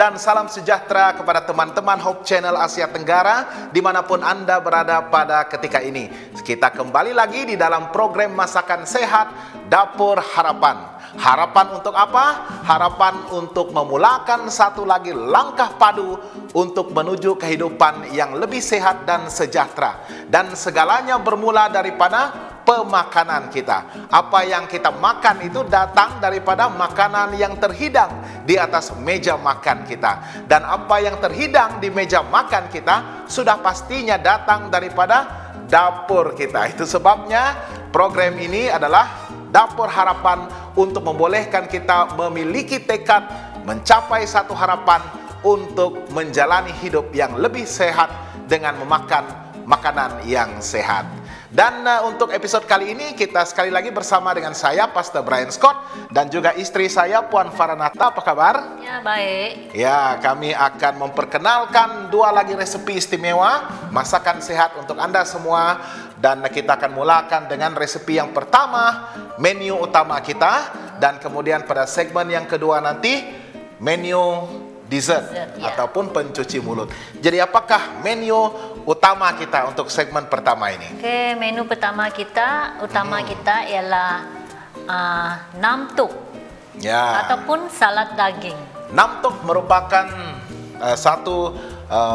dan salam sejahtera kepada teman-teman Hope Channel Asia Tenggara dimanapun Anda berada pada ketika ini. Kita kembali lagi di dalam program Masakan Sehat Dapur Harapan. Harapan untuk apa? Harapan untuk memulakan satu lagi langkah padu untuk menuju kehidupan yang lebih sehat dan sejahtera. Dan segalanya bermula daripada pemakanan kita. Apa yang kita makan itu datang daripada makanan yang terhidang di atas meja makan kita. Dan apa yang terhidang di meja makan kita sudah pastinya datang daripada dapur kita. Itu sebabnya program ini adalah Dapur Harapan untuk membolehkan kita memiliki tekad mencapai satu harapan untuk menjalani hidup yang lebih sehat dengan memakan makanan yang sehat. Dan untuk episode kali ini kita sekali lagi bersama dengan saya Pastor Brian Scott dan juga istri saya Puan Faranata. Apa kabar? Ya, baik. Ya, kami akan memperkenalkan dua lagi resepi istimewa masakan sehat untuk Anda semua. Dan kita akan mulakan dengan resepi yang pertama, menu utama kita. Dan kemudian pada segmen yang kedua nanti menu dessert ya. Ataupun pencuci mulut. Jadi apakah menu utama kita untuk segmen pertama ini? Oke, menu pertama kita ialah namtuk Ya. ataupun salad daging. Namtuk merupakan satu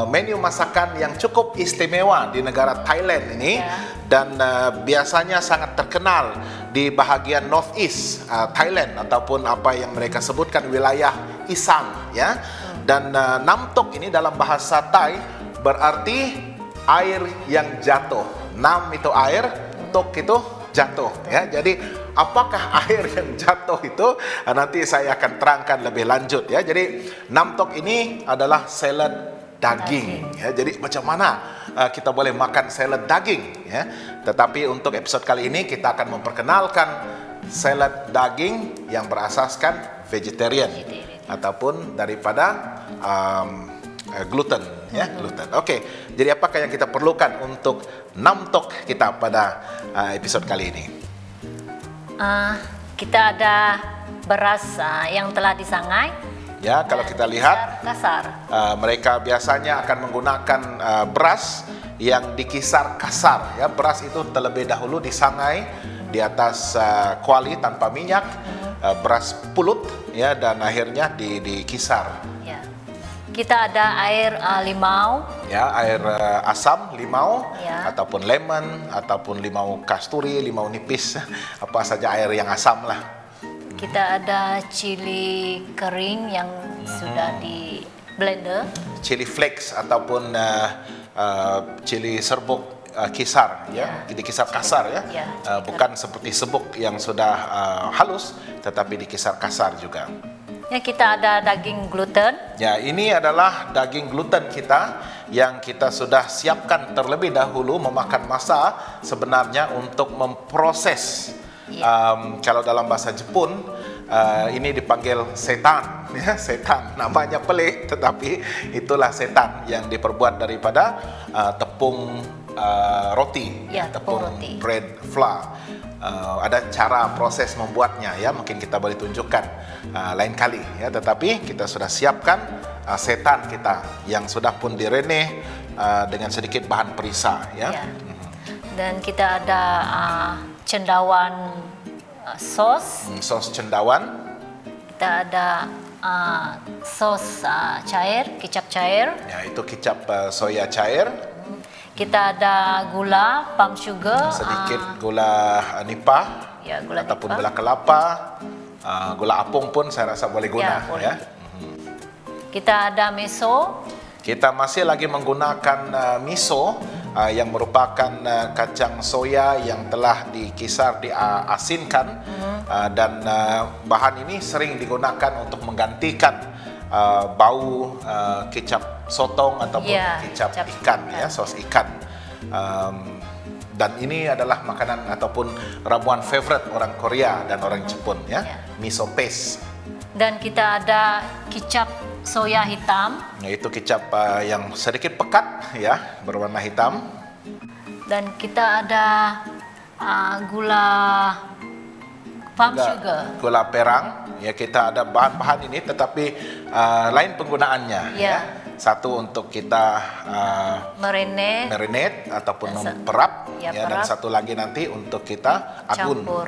menu masakan yang cukup istimewa di negara Thailand ini. Dan biasanya sangat terkenal di bahagian Northeast Thailand ataupun apa yang mereka sebutkan wilayah Isang, ya. Dan namtok ini dalam bahasa Thai berarti air yang jatuh. Nam itu air, tok itu jatuh, ya. Jadi apakah air yang jatuh itu nanti saya akan terangkan lebih lanjut, ya. Jadi namtok ini adalah salad daging, ya. Jadi macam mana kita boleh makan salad daging, ya. Tetapi untuk episode kali ini kita akan memperkenalkan salad daging yang berasaskan vegetarian. Ataupun daripada gluten, ya, gluten. Oke, jadi apakah yang kita perlukan untuk namtok kita pada episode kali ini? Kita ada beras yang telah disangai. Ya, kalau kita lihat kasar. Mereka biasanya akan menggunakan beras yang dikisar kasar, ya. Beras itu terlebih dahulu disangai di atas kuali tanpa minyak, beras pulut, ya, dan akhirnya dikisar. Ya. Kita ada air limau. Ya, air asam limau, ya. Ataupun lemon, ataupun limau kasturi, limau nipis, apa saja air yang asam lah. Kita ada cili kering yang sudah di blender. Chili flakes ataupun chili serbuk kisar, ya, dikisar kasar, ya, bukan seperti sebuk yang sudah halus, tetapi dikisar kasar juga. Ya, kita ada daging gluten. Ya, ini adalah daging gluten kita yang kita sudah siapkan terlebih dahulu, memakan masa sebenarnya untuk memproses. Kalau dalam bahasa Jepun ini dipanggil setan, ya, setan. Namanya pelik, tetapi itulah setan yang diperbuat daripada tepung roti, ya, tepung roti, bread flour. Ada cara proses membuatnya, ya, mungkin kita boleh tunjukkan lain kali, ya. Tetapi kita sudah siapkan setan kita yang sudah pun direne dengan sedikit bahan perisa, ya. Dan kita ada cendawan sos cendawan. Kita ada sos cair, kicap cair. Ya, itu kicap soya cair. Kita ada gula, palm sugar, sedikit gula nipah, ya, gula ataupun nipah. gula kelapa, gula apung pun saya rasa boleh guna, ya. Kita ada miso. Kita masih lagi menggunakan miso yang merupakan kacang soya yang telah dikisar diasinkan, dan bahan ini sering digunakan untuk menggantikan bau kecap sotong ataupun kecap ikan, ya, sos ikan. Dan ini adalah makanan ataupun ramuan favorite orang Korea dan orang Jepun, ya, miso paste. Dan kita ada kicap soya hitam. Yaitu kicap yang sedikit pekat, ya, berwarna hitam. Dan kita ada gula Palm juga sugar. gula perang. Ya, kita ada bahan-bahan ini, tetapi lain penggunaannya. Ya. Satu untuk kita marinate ataupun Dan memperap, ya, dan perap. satu lagi nanti untuk kita abun Campur.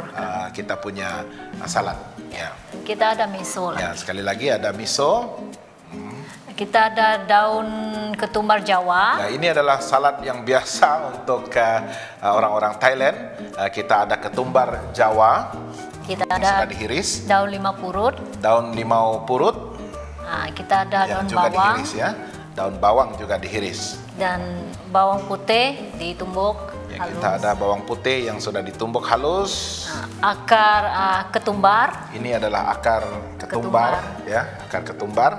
kita punya salad. Ya. Kita ada miso lagi. Ya, sekali lagi ada miso. Kita ada daun ketumbar Jawa. Nah, ini adalah salad yang biasa untuk orang-orang Thailand. Kita ada ketumbar Jawa Kita yang ada sudah dihiris, daun lima purut. daun limau purut Kita ada yang daun juga bawang dihiris ya. Daun bawang juga dihiris. dan bawang putih ditumbuk Ya, halus. kita ada bawang putih yang sudah ditumbuk halus. Akar ketumbar. Ini adalah akar ketumbar, ya, akar ketumbar.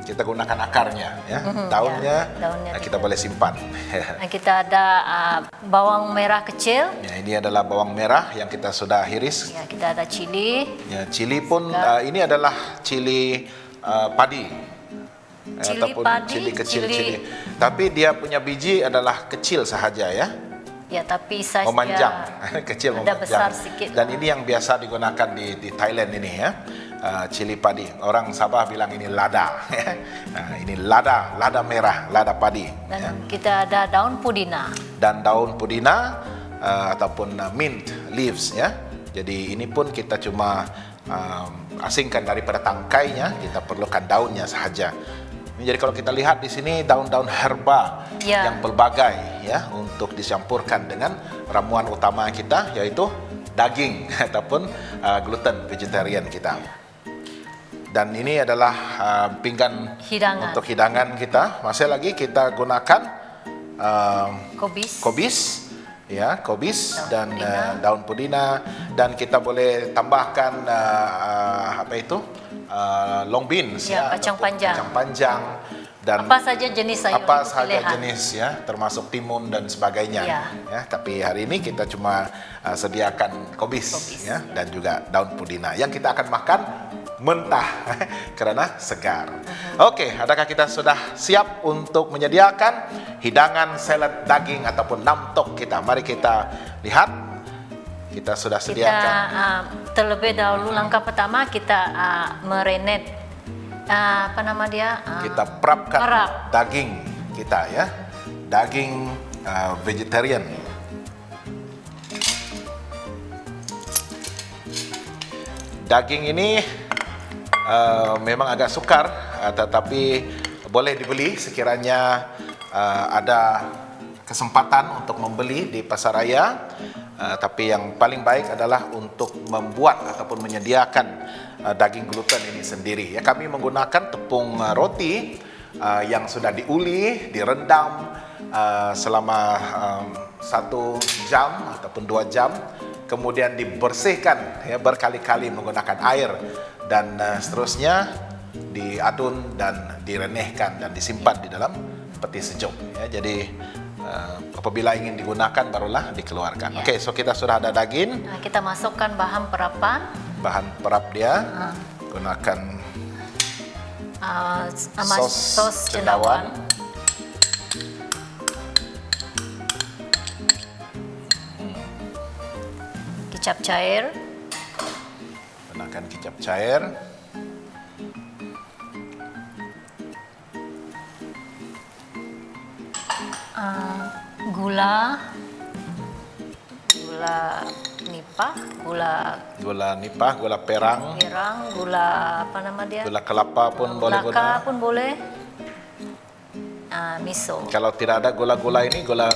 Kita gunakan akarnya, ya. Daunnya, ya, daunnya kita boleh simpan. Kita ada bawang merah kecil. Ya, ini adalah bawang merah yang kita sudah hiris. Ya, kita ada cili. Ya, cili pun ini adalah cili padi. Cili Ataupun padi, cili kecil, cili- cili. Tapi dia punya biji adalah kecil sahaja, ya. Ya, tapi size Memanjang, kecil ada memanjang. besar sedikit. Dan ini yang biasa digunakan di Thailand ini, ya. Cili padi. Orang Sabah bilang ini lada. Nah, ini lada merah, lada padi. Dan Ya. kita ada daun pudina. Dan daun pudina ataupun mint leaves, ya. Jadi ini pun kita cuma asingkan daripada tangkainya, kita perlukan daunnya sahaja. Jadi kalau kita lihat di sini daun-daun herba Ya. yang pelbagai, ya, untuk dicampurkan dengan ramuan utama kita, yaitu daging ataupun gluten vegetarian kita. Dan ini adalah pinggan Hidangan. untuk hidangan kita. Masih lagi kita gunakan Kobis. ya, kobis dan Daun pudina. daun pudina, dan kita boleh tambahkan apa itu long beans, Ya, kacang ataupun panjang. kacang panjang, dan Apa saja jenis sayur apa itu saja pilihan. jenis, ya, termasuk timun dan sebagainya. Ya. Ya, tapi hari ini kita cuma sediakan kobis, ya, dan juga daun pudina yang kita akan makan mentah karena segar. Oke, adakah kita sudah siap untuk menyediakan hidangan salad daging ataupun namtok kita? Mari kita lihat. Kita sudah Kita sediakan. terlebih dahulu langkah pertama kita marinate apa nama dia? Kita perapkan perap. daging kita, ya. Daging vegetarian. Daging ini memang agak sukar, tetapi boleh dibeli sekiranya ada kesempatan untuk membeli di pasar raya. Tapi yang paling baik adalah untuk membuat ataupun menyediakan daging gluten ini sendiri. Ya, kami menggunakan tepung roti yang sudah diuli, direndam selama 1 jam ataupun 2 jam, kemudian dibersihkan, ya, berkali-kali menggunakan air, dan seterusnya diadun dan direnehkan dan disimpan di dalam peti sejuk. Ya, jadi apabila ingin digunakan barulah dikeluarkan. Ya. Oke, so kita sudah ada daging, Kita masukkan bahan perapan. bahan perap dia, gunakan Sos cendawan. Kicap cair. gunakan kicap cair, Gula nipah, gula nipah, gula perang, merah, gula apa nama dia? gula kelapa pun boleh Laka guna. pun boleh. Miso, Kalau tidak ada gula-gula ini, gula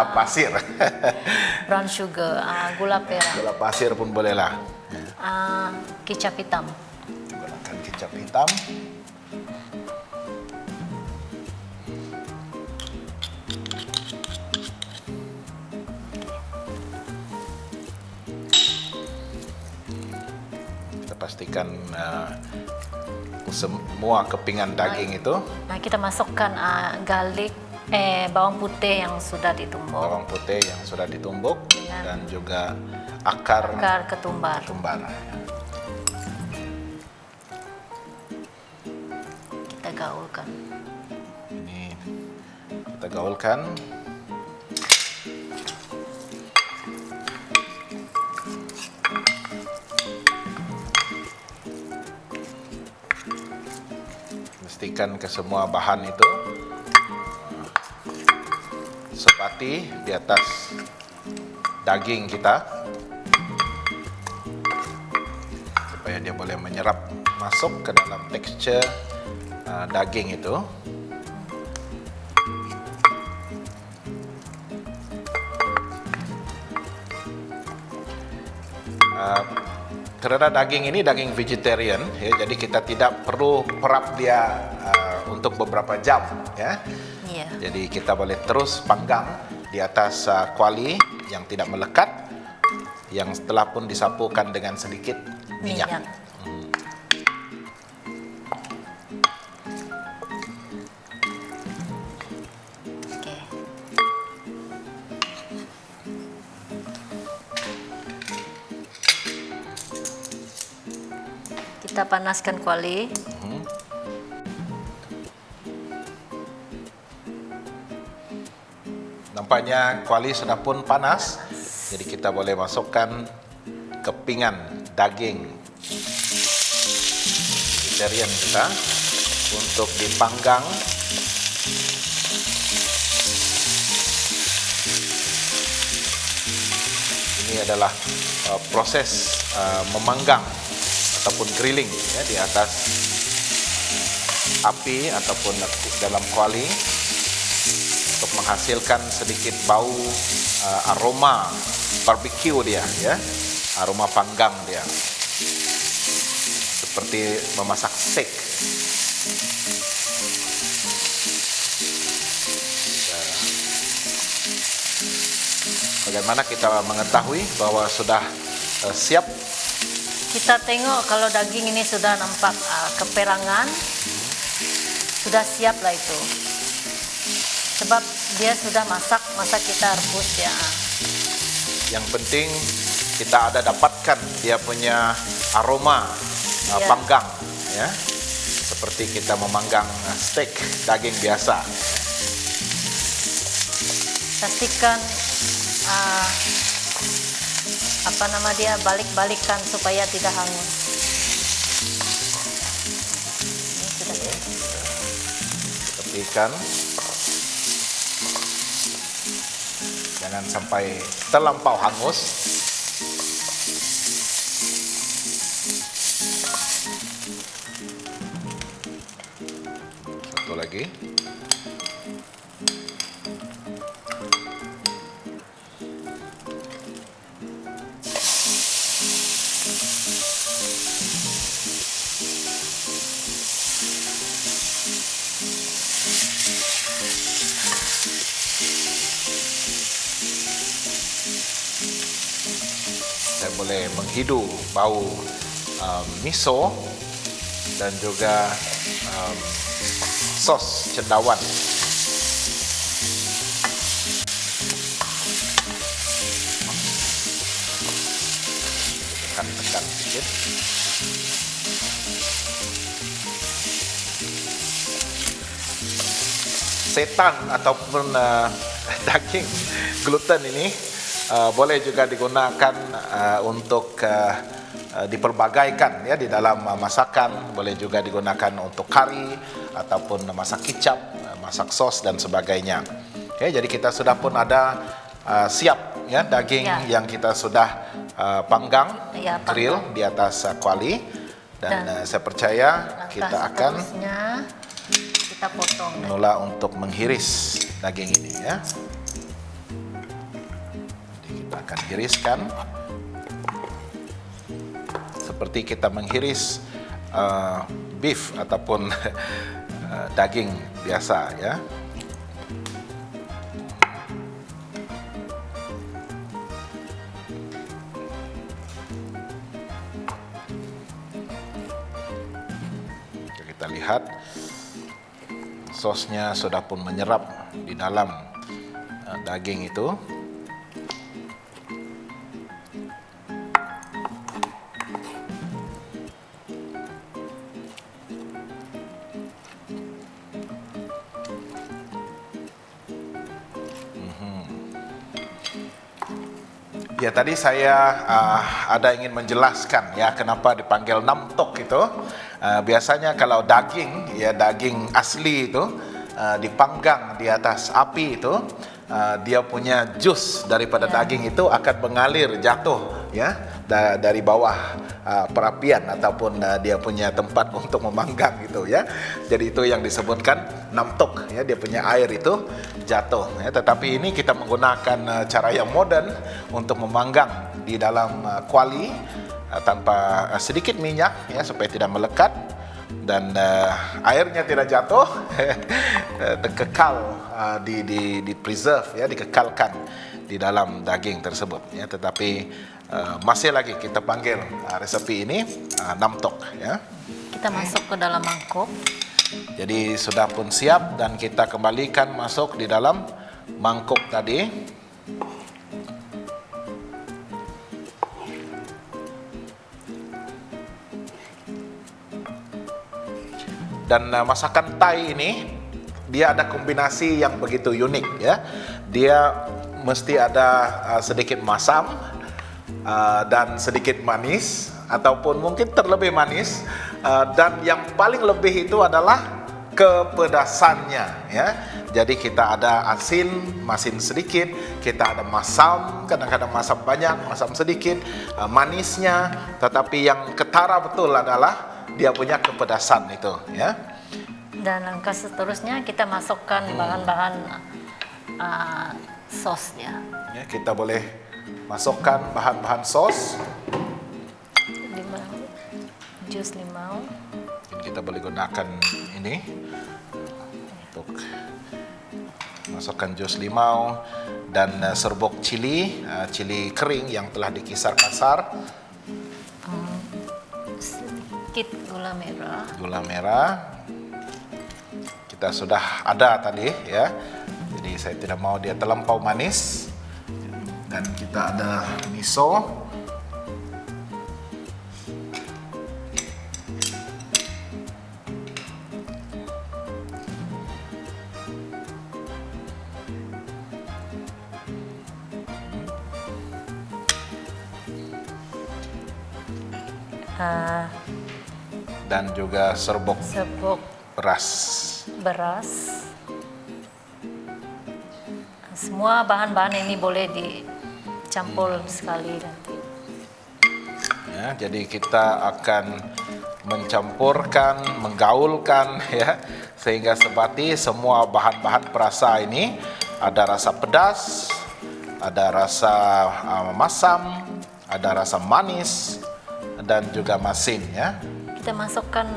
pasir. brown sugar, gula merah, Gula pasir pun bolehlah. kicap hitam. Gunakan kicap hitam. Kita pastikan semua kepingan daging itu, Kita masukkan garlic, bawang putih yang sudah ditumbuk, bawang putih yang sudah ditumbuk, Dengan dan juga akar ketumbar. ketumbar. Kita gaulkan. Ini kita gaulkan. berikan ke semua bahan itu. Sepati di atas daging kita supaya dia boleh menyerap masuk ke dalam tekstur daging itu. Karena daging ini daging vegetarian, ya, jadi kita tidak perlu perap dia untuk beberapa jam, ya. Iya. Jadi kita boleh terus panggang di atas kuali yang tidak melekat, yang setelah pun disapukan dengan sedikit minyak. Oke. Kita panaskan kuali. Nampaknya kuali sudah pun panas, jadi kita boleh masukkan kepingan daging vegetarian kita untuk dipanggang. Ini adalah proses memanggang ataupun grilling, ya, di atas api ataupun dalam kuali untuk menghasilkan sedikit bau aroma barbecue dia, ya, aroma panggang dia, seperti memasak steak. Bagaimana kita mengetahui bahwa sudah siap? Kita tengok kalau daging ini sudah nampak keperangan, sudah siap lah itu. Sebab dia sudah masak, masa kita rebus ya. Yang penting kita ada dapatkan dia punya aroma Ya. panggang, ya, seperti kita memanggang steak daging biasa. Pastikan balik-balikkan supaya tidak hangus. Ini sudah Tepikan, jangan sampai terlampau hangus. Satu lagi. Saya boleh menghidu bau miso dan juga sos cendawan. Tekan sedikit. Setan ataupun daging gluten ini boleh juga digunakan untuk diperbagaikan, ya, di dalam masakan. Boleh juga digunakan untuk kari ataupun masak kicap, masak sos dan sebagainya. Oke, jadi kita sudah pun ada siap, ya, daging yang kita sudah panggang, Ya, grill di atas kuali, dan saya percaya kita akan seterusnya kita potong. mula untuk menghiris daging ini, ya. Jadi kita akan hiriskan seperti kita menghiris beef ataupun daging biasa, ya. Kita lihat sosnya sudah pun menyerap di dalam daging itu. Ya, tadi saya ada ingin menjelaskan ya kenapa dipanggil namtok itu. Biasanya kalau daging ya, daging asli itu dipanggang di atas api itu, dia punya jus daripada daging itu akan mengalir jatuh ya dari bawah perapian ataupun dia punya tempat untuk memanggang gitu ya. Jadi itu yang disebutkan namtok ya, dia punya air itu jatuh ya. Tetapi ini kita menggunakan cara yang modern untuk memanggang di dalam kuali tanpa sedikit minyak ya, supaya tidak melekat dan airnya tidak jatuh. Kekal di preserve ya, dikekalkan di dalam daging tersebut ya. Tetapi masih lagi kita panggil resepi ini namtok ya. Kita masuk ke dalam mangkuk. Jadi sudah pun siap dan kita kembalikan masuk di dalam mangkuk tadi. Dan masakan Thai ini dia ada kombinasi yang begitu unik ya. Dia mesti ada sedikit masam dan sedikit manis ataupun mungkin terlebih manis, dan yang paling lebih itu adalah kepedasannya ya. Jadi kita ada asin, masin sedikit, kita ada masam, kadang-kadang masam banyak, masam sedikit, manisnya, tetapi yang ketara betul adalah dia punya kepedasan itu ya. Dan langkah seterusnya kita masukkan bahan-bahan sosnya. Ya, kita boleh masukkan bahan-bahan sos. Jus limau. Kita boleh gunakan ini untuk masukkan jus limau dan serbuk cili kering yang telah dikisar kasar. Sedikit gula merah. Kita sudah ada tadi ya, jadi saya tidak mau dia terlampau manis. Dan kita ada miso, dan juga serbuk beras. Semua bahan-bahan ini boleh dicampur sekali nanti. Ya, jadi kita akan mencampurkan, menggaulkan ya, sehingga sebati semua bahan-bahan perasa ini ada rasa pedas, ada rasa masam, ada rasa manis dan juga masin ya. Kita masukkan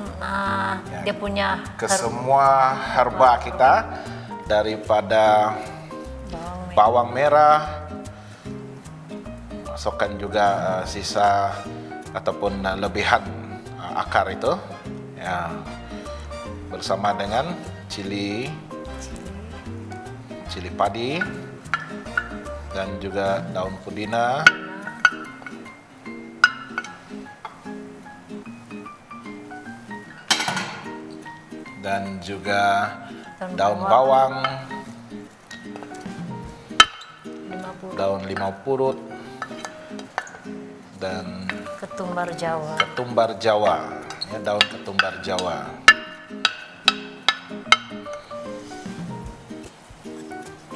dia punya ke semua herba kita, daripada bawang merah, masukkan juga sisa ataupun lebihan akar itu ya, bersama dengan cili padi dan juga daun pudina, dan juga daun bawang, daun limau purut, dan ketumbar Jawa ya, daun ketumbar Jawa.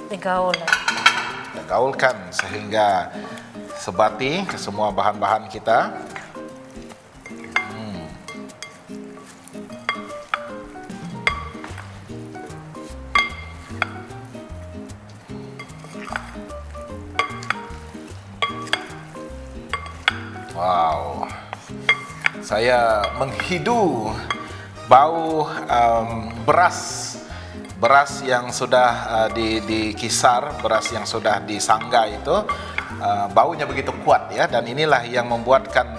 Kita gaulkan sehingga sebati ke semua bahan-bahan kita. Wow, saya menghidu bau beras yang sudah dikisar, beras yang sudah disangga itu, baunya begitu kuat ya, dan inilah yang membuatkan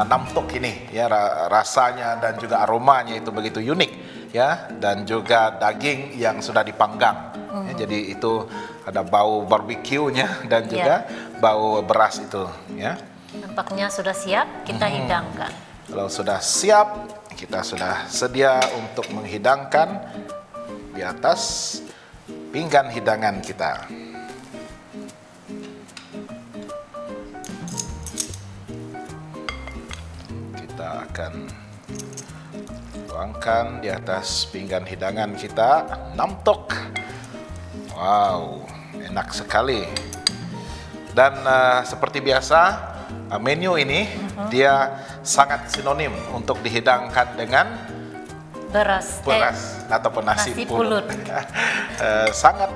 namtok ini ya, rasanya dan juga aromanya itu begitu unik ya, dan juga daging yang sudah dipanggang. Ya, jadi itu ada bau barbeque-nya dan juga bau beras itu ya. Nampaknya sudah siap, kita hidangkan. Kalau sudah siap, kita sudah sedia untuk menghidangkan di atas pinggan hidangan kita. akan tuangkan di atas pinggan hidangan kita, namtok. Wow, enak sekali. Dan seperti biasa, menu ini dia sangat sinonim untuk dihidangkan dengan beras ataupun nasi nasi pulut. Sangat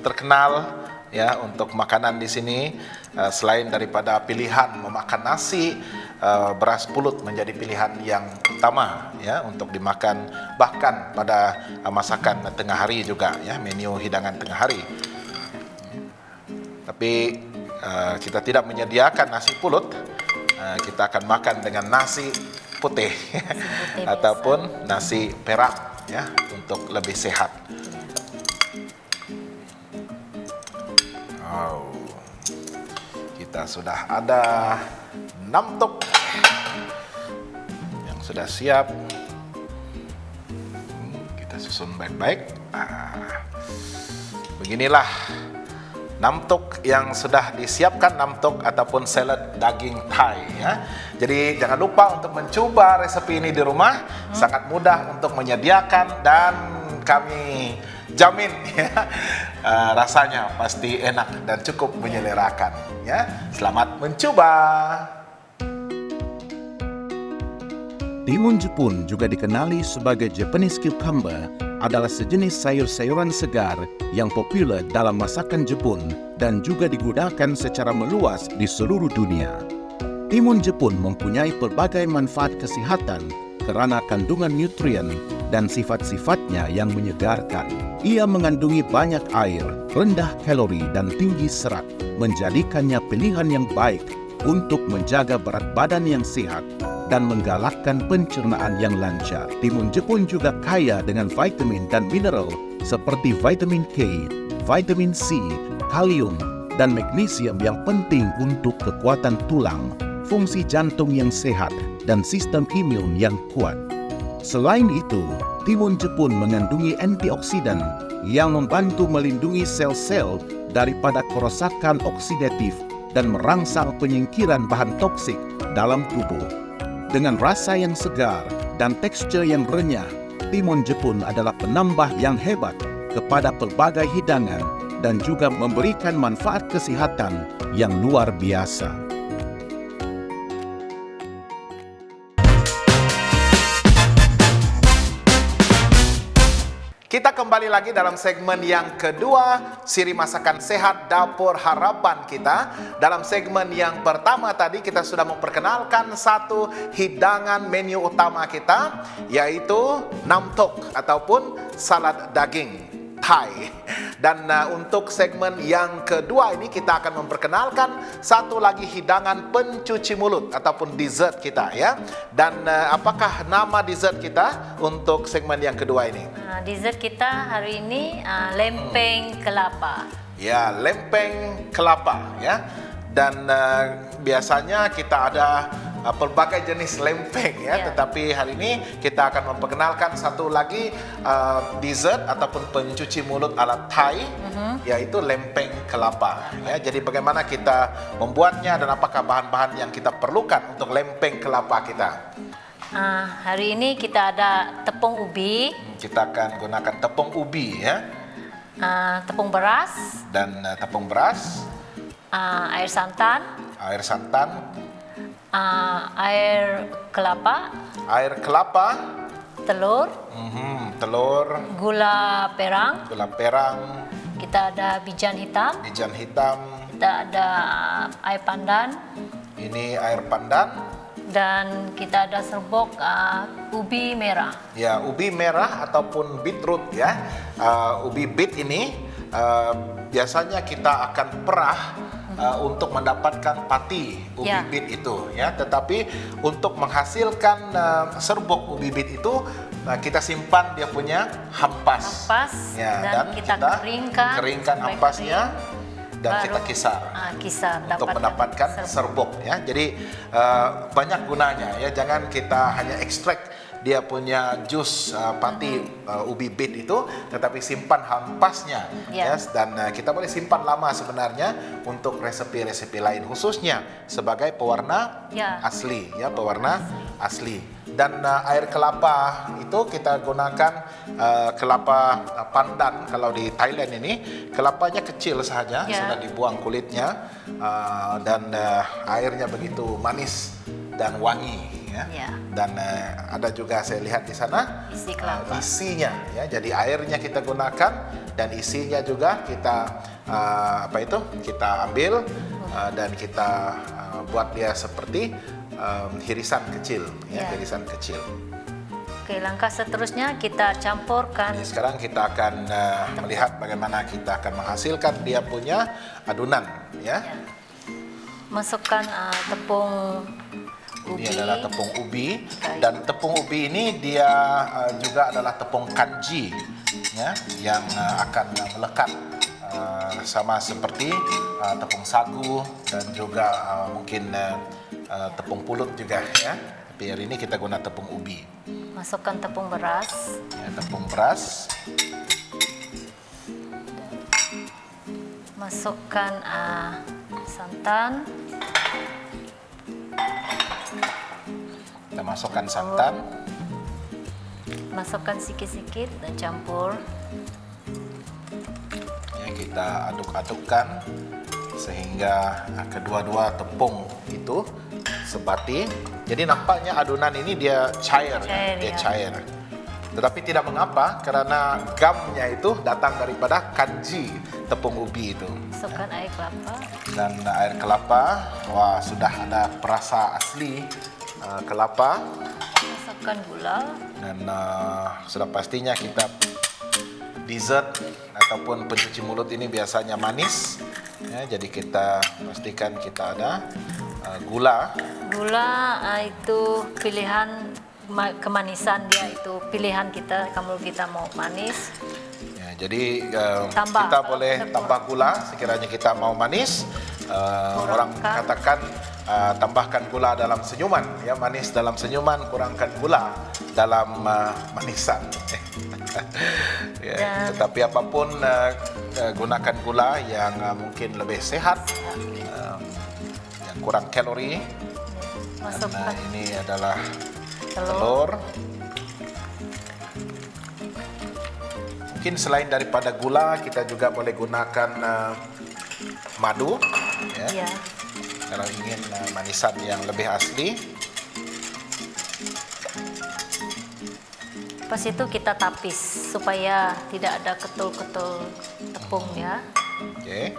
terkenal ya untuk makanan di sini. Selain daripada pilihan memakan nasi, beras pulut menjadi pilihan yang utama ya untuk dimakan bahkan pada masakan tengah hari juga ya, menu hidangan tengah hari. Tapi kita tidak menyediakan nasi pulut, kita akan makan dengan nasi putih ataupun nasi perak ya untuk lebih sehat. Wow. Kita sudah ada namtok yang sudah siap. Kita susun baik-baik. Beginilah namtok yang sudah disiapkan, namtok ataupun salad daging Thai ya. Jadi jangan lupa untuk mencoba resep ini di rumah. Sangat mudah untuk menyediakan dan kami jamin ya, rasanya pasti enak dan cukup menyelerakan ya. Selamat mencoba. Timun Jepun, juga dikenali sebagai Japanese cucumber, adalah sejenis sayur-sayuran segar yang populer dalam masakan Jepun dan juga digunakan secara meluas di seluruh dunia. Timun Jepun mempunyai pelbagai manfaat kesehatan karena kandungan nutrien dan sifat-sifatnya yang menyegarkan. Ia mengandungi banyak air, rendah kalori dan tinggi serat, menjadikannya pilihan yang baik untuk menjaga berat badan yang sehat dan menggalakkan pencernaan yang lancar. Timun Jepun juga kaya dengan vitamin dan mineral seperti vitamin K, vitamin C, kalium, dan magnesium yang penting untuk kekuatan tulang, fungsi jantung yang sehat, dan sistem imun yang kuat. Selain itu, timun Jepun mengandungi antioksidan yang membantu melindungi sel-sel daripada kerusakan oksidatif dan merangsang penyingkiran bahan toksik dalam tubuh. Dengan rasa yang segar dan tekstur yang renyah, timun Jepun adalah penambah yang hebat kepada pelbagai hidangan dan juga memberikan manfaat kesehatan yang luar biasa. Kita kembali lagi dalam segmen yang kedua, siri masakan sehat Dapur Harapan kita. Dalam segmen yang pertama tadi kita sudah memperkenalkan satu hidangan menu utama kita, yaitu namtok ataupun salad daging Thai. Dan untuk segmen yang kedua ini kita akan memperkenalkan satu lagi hidangan pencuci mulut ataupun dessert kita ya. Dan apakah nama dessert kita untuk segmen yang kedua ini? Dessert kita hari ini lempeng kelapa. Ya, lempeng kelapa ya. Dan biasanya kita ada pelbagai jenis lempeng ya, tetapi hari ini kita akan memperkenalkan satu lagi dessert ataupun pencuci mulut ala Thai, yaitu lempeng kelapa ya. Jadi bagaimana kita membuatnya dan apakah bahan-bahan yang kita perlukan untuk lempeng kelapa kita? Hari ini kita ada tepung ubi. Kita akan gunakan tepung ubi ya, tepung beras dan tepung beras, air santan, air kelapa, telur, gula perang, kita ada bijan hitam, kita ada air pandan, ini air pandan, dan kita ada serbuk ubi merah. Ya, ubi merah ataupun beetroot ya. Ubi beet ini biasanya kita akan perah untuk mendapatkan pati ubi beet itu ya. Tetapi untuk menghasilkan serbuk ubi beet itu kita simpan dia punya hampas ya, dan kita keringkan ampasnya dan kita kisar untuk mendapatkan serbuk ya. Jadi banyak gunanya ya. Jangan kita hanya ekstrak dia punya jus pati ubi beet itu, tetapi simpan hampasnya ya. Dan kita boleh simpan lama sebenarnya untuk resepi-resepi lain, khususnya sebagai pewarna asli ya, pewarna asli. Dan air kelapa itu kita gunakan kelapa pandan. Kalau di Thailand ini kelapanya kecil saja, Ya. sudah dibuang kulitnya, dan airnya begitu manis dan wangi, ya. Ya. Dan ada juga saya lihat di sana Isi kelapa. isinya, ya. Jadi airnya kita gunakan dan isinya juga kita kita ambil dan kita buat dia seperti hirisan kecil, ya, Ya. hirisan kecil. Oke, langkah seterusnya kita campurkan Jadi sekarang kita akan melihat bagaimana kita akan menghasilkan dia punya adunan, ya. ya. Masukkan tepung ubi. Ini adalah tepung ubi, Baik. dan tepung ubi ini dia juga adalah tepung kanji, ya, yang akan melekat sama seperti tepung sagu dan juga mungkin tepung pulut juga, ya. Tapi hari ini kita guna tepung ubi. Masukkan tepung beras. Ya, tepung beras, Masukkan santan. kita masukkan santan, Masukkan sikit-sikit dan campur. ya, kita aduk-adukkan sehingga kedua-dua tepung itu sebati. Jadi nampaknya adunan ini dia cair, Cair, dia ya. cair. Tetapi tidak mengapa karena gamnya itu datang daripada kanji tepung ubi itu. Masukkan air kelapa. Dan air kelapa, wah, sudah ada perasa asli kelapa, Masukkan gula. dan sudah pastinya kita dessert ataupun pencuci mulut ini biasanya manis, ya. Jadi kita pastikan kita ada gula. Gula itu pilihan kemanisan dia, itu pilihan kita kalau kita mau manis. Ya, jadi Tambah, kita kalau boleh kita tambah gula sekiranya kita mau manis. Orang Kurangkan. katakan tambahkan gula dalam senyuman, ya, manis dalam senyuman, kurangkan gula dalam manisan. Ya, Dan- tetapi apapun gunakan gula yang mungkin lebih sehat, yang kurang kalori. Dan Masukkan ini adalah telur. telur. Mungkin selain daripada gula, kita juga boleh gunakan madu, ya, Ya. kalau ingin manisan yang lebih asli. Pas itu kita tapis supaya tidak ada ketul-ketul tepung ya. Oke,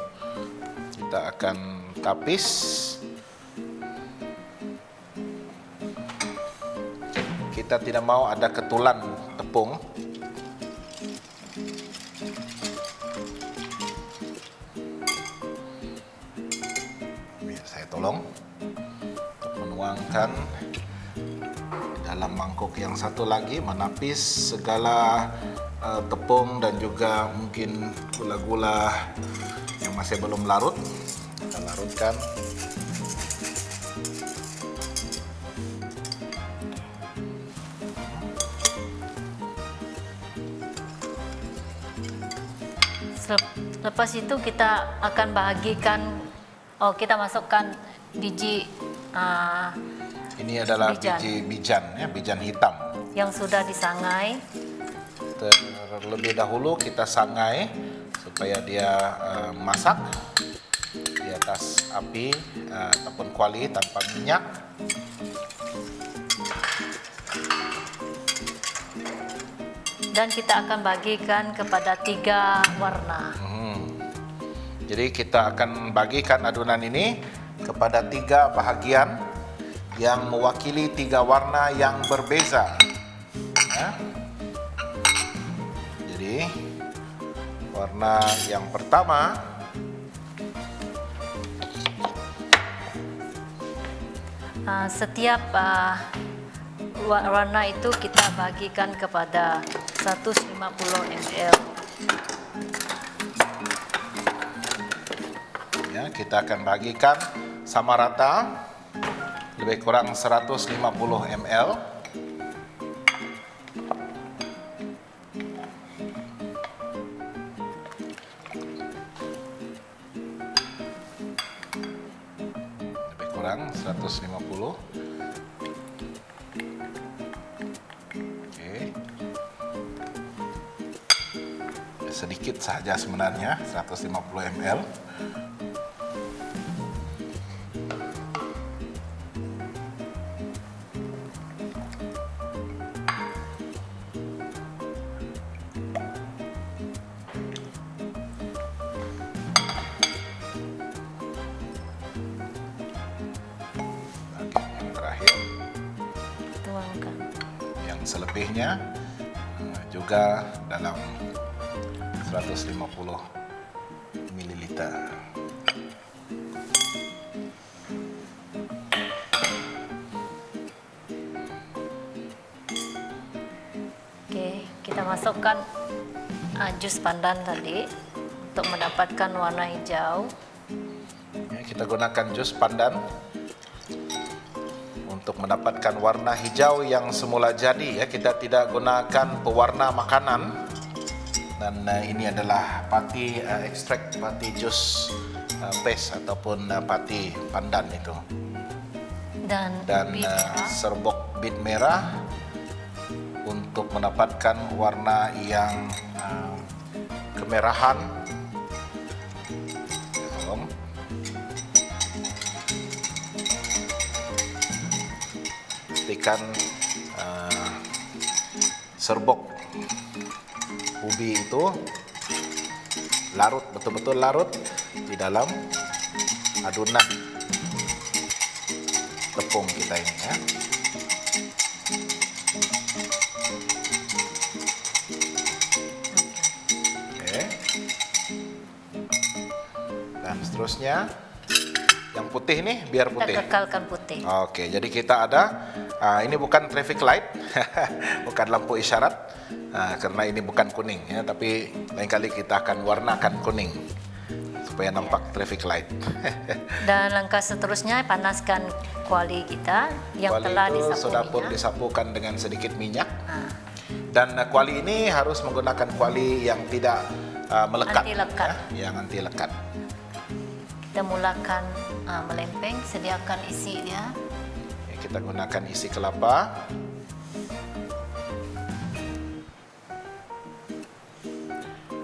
kita akan tapis. Kita tidak mau ada ketulan tepung. Biar saya tolong untuk menuangkan dalam mangkuk yang satu lagi, menapis segala tepung dan juga mungkin gula-gula yang masih belum larut. Kita larutkan. Lepas itu kita akan bagikan, kita masukkan biji Ini adalah Bijan. biji bijan, ya, bijan hitam. yang sudah disangai. Terlebih dahulu kita sangai supaya dia masak di atas api ataupun kuali tanpa minyak. Dan kita akan bagikan kepada 3 warna. Jadi kita akan bagikan adunan ini kepada 3 bahagian yang mewakili 3 warna yang berbeza. Ya. Jadi warna yang pertama Setiap warna itu kita bagikan kepada 150 ml. ya, kita akan bagikan sama rata lebih kurang 150 ml. Lebih kurang 150. sedikit saja sebenarnya, 150 ml. Yang terakhir, Tuangkan. yang selebihnya juga dalam 150 ml. Oke, kita masukkan jus pandan tadi untuk mendapatkan warna hijau. Ya, kita gunakan jus pandan untuk mendapatkan warna hijau yang semula jadi, ya. Kita tidak gunakan pewarna makanan. Dan ini adalah pati ekstrak pati jus paste ataupun pati pandan itu. Dan bit merah. Serbuk bit merah untuk mendapatkan warna yang kemerahan. Pastikan serbuk ubi itu larut, betul-betul larut di dalam adunan tepung kita ini, ya. Oke. Dan seterusnya yang putih nih biar Kita putih. kekalkan putih. Oke, jadi kita ada ini bukan traffic light, bukan lampu isyarat, karena ini bukan kuning, ya, tapi lain kali kita akan warnakan kuning supaya nampak traffic light. Dan langkah seterusnya panaskan kuali kita yang Kuali telah itu disapu sudah pun minyak. disapukan dengan sedikit minyak, Nah, dan kuali ini harus menggunakan kuali yang tidak melekat, Anti lekat. ya, yang anti lekat. kita mulakan melempeng, sediakan isi dia. Ya, kita gunakan isi kelapa.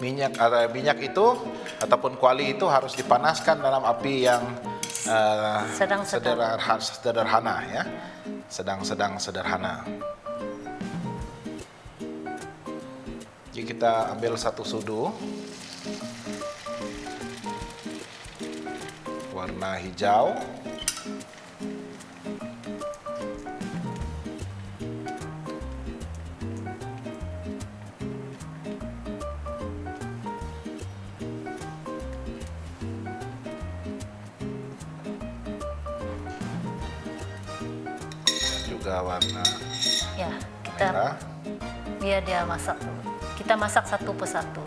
Minyak itu ataupun kuali itu harus dipanaskan dalam api yang sederhana, ya, sedang sederhana. Jadi kita ambil satu sudu warna hijau. Juga warna Ya, kita merah. biar dia masak dulu. Kita masak satu persatu.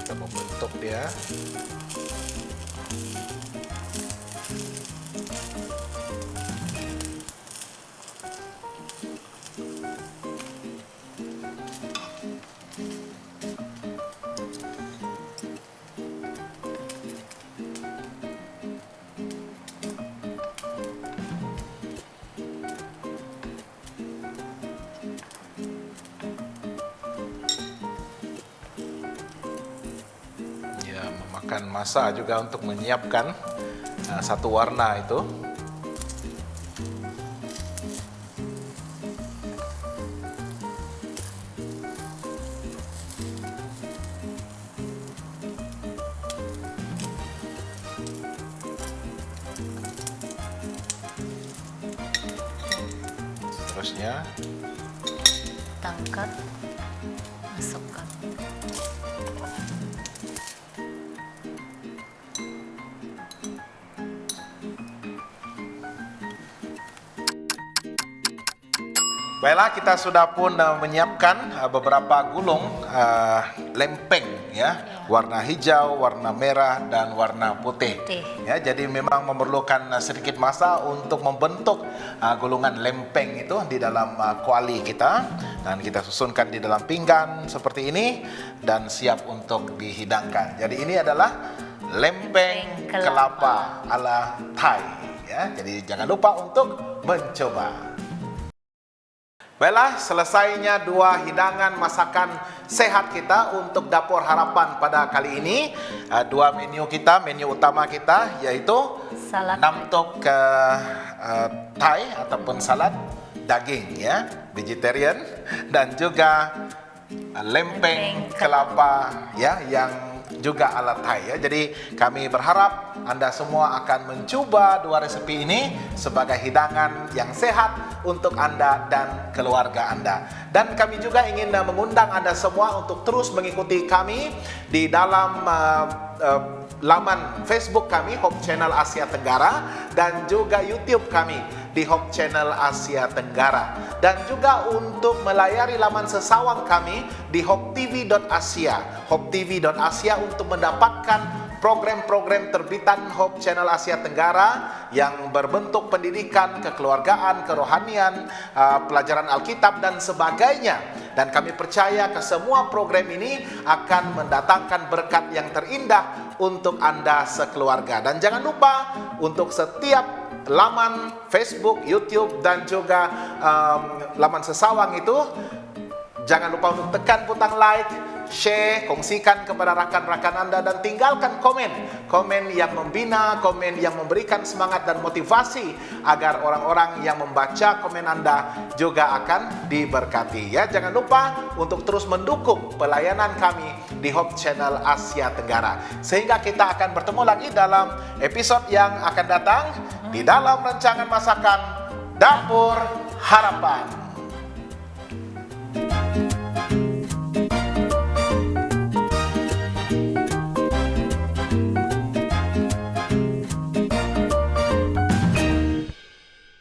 Kita membentuk dia. Memakan masa juga untuk menyiapkan satu warna itu. Seterusnya Kita angkat, masukkan. baiklah, kita sudah pun menyiapkan beberapa gulung lempeng ya, warna hijau, warna merah dan warna putih. Ya, jadi memang memerlukan sedikit masa untuk membentuk gulungan lempeng itu di dalam kuali kita, dan kita susunkan di dalam pinggan seperti ini dan siap untuk dihidangkan. Jadi ini adalah lempeng kelapa ala Thai ya. Jadi jangan lupa untuk mencoba. Baiklah, selesainya dua hidangan masakan sehat kita untuk Dapur Harapan pada kali ini. Dua menu kita, menu utama kita yaitu Salad nam tok Thai ataupun salad daging ya, vegetarian, dan juga lempeng kelapa ya yang juga ala Thai ya. Jadi kami berharap Anda semua akan mencoba dua resepi ini sebagai hidangan yang sehat untuk Anda dan keluarga Anda. Dan kami juga ingin mengundang Anda semua untuk terus mengikuti kami di dalam laman Facebook kami, Hope Channel Asia Tenggara, dan juga YouTube kami di Hope Channel Asia Tenggara, dan juga untuk melayari laman sesawang kami di hopetv.asia, hopetv.asia untuk mendapatkan program-program terbitan Hope Channel Asia Tenggara yang berbentuk pendidikan, kekeluargaan, kerohanian, pelajaran Alkitab dan sebagainya. Dan kami percaya ke semua program ini akan mendatangkan berkat yang terindah untuk Anda sekeluarga. Dan jangan lupa untuk setiap laman Facebook, YouTube, dan juga laman sesawang itu, jangan lupa untuk tekan butang like, share, kongsikan kepada rakan-rakan Anda, dan tinggalkan komen yang membina, komen yang memberikan semangat dan motivasi agar orang-orang yang membaca komen Anda juga akan diberkati ya. Jangan lupa untuk terus mendukung pelayanan kami di Hope Channel Asia Tenggara, sehingga kita akan bertemu lagi dalam episode yang akan datang di dalam rancangan masakan Dapur Harapan.